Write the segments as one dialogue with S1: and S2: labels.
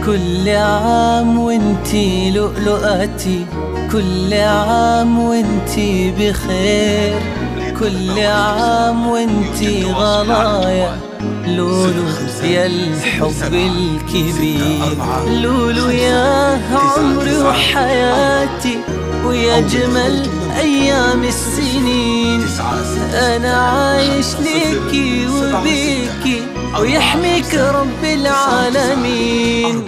S1: كل عام وانتي لؤلؤتي، كل عام وانتي بخير، كل عام وانتي غلايا لولو يا الحب الكبير. لولو يا عمري وحياتي ويا جمل أيام السنين، أنا عايش ليكي وبيكي ويحميك رب العالمين.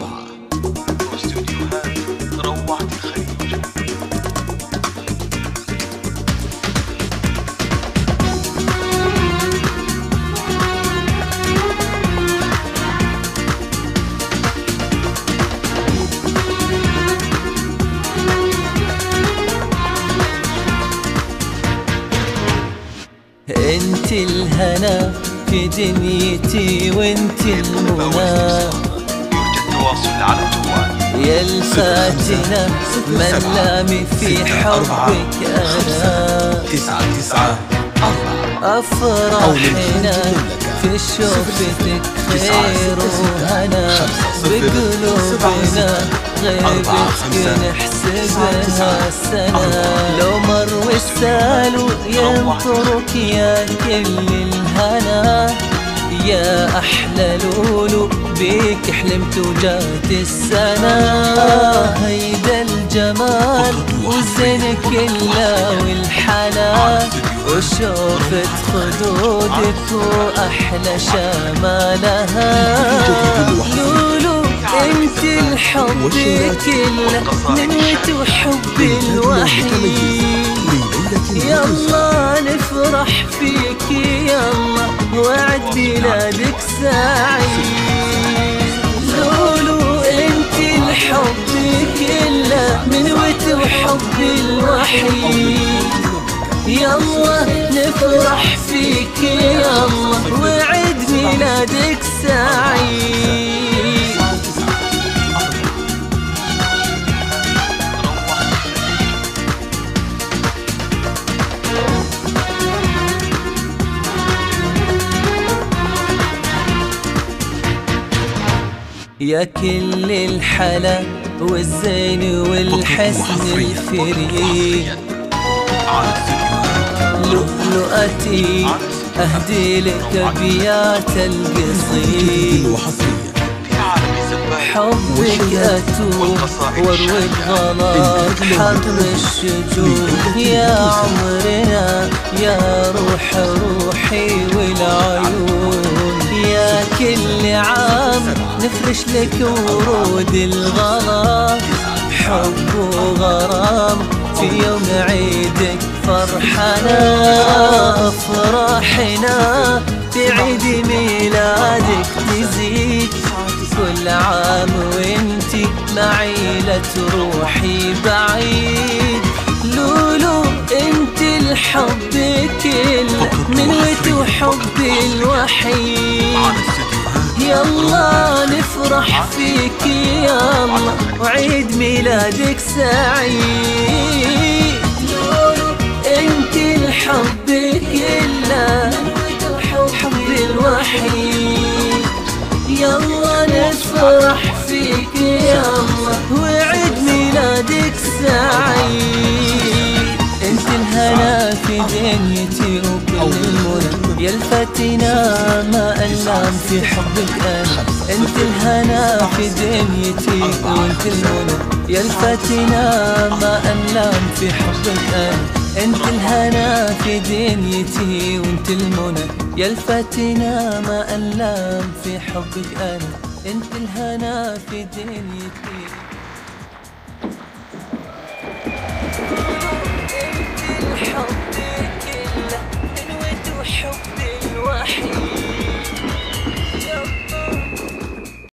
S1: انت الهنا في دنيتي وانت المنى، يا الفاتنة ملامي في حبك أنا. أفراحنا في شوفتك خير وهنا، بقلوبنا غيبتك نحسبها سنة. لو مر وسالوا ينطرك يا كل الهنا، يا أحلى لولو بيك حلمت وجات السنة. هيدا الجمال والزين كله والحلا، وشوفت خدودك وأحلى شمالها. لولو انت الحب كله نمت وحب الوحيد، يلا نفرح فيك يلا وعد ميلادك سعيد. لولو انت الحب كله نمت وحب الوحيد، يلا نفرح فيك يلا وعد ميلادك سعيد. يا كل الحلا والزين والحسن الفريد، لؤلؤتي أهدي لك أبيات القصيد. حبك أتوب واروي الغلط حرب الشجون، يا عمرنا يا روح روحي والعيون. يا كل عام نفرش لك ورود الغلا، حب وغرام في يوم عيدك فرحنا. أفراحنا بعيد ميلادك تزيد، كل عام وانتي معي لا تروحي بعيد. لولو انت الحب كله منوت وحب الوحيد، يلا نفرح فيك يلا وعيد ميلادك سعيد. لولو انت الحب كله حب الوحيد، يلا نفرح فيك يلا وعيد ميلادك سعيد. انت الهنا في دنيتي وكل المنى، يا الفتنا ما ألام في حبك أنا. انت الهنا في دنيتي وانت المنى، يا الفتنا ما ألام في حبك أنا. انت الهنا في دنيتي وانت المنى، يا الفتنا ما ألام في حبك أنا. انت الهنا في دنيتي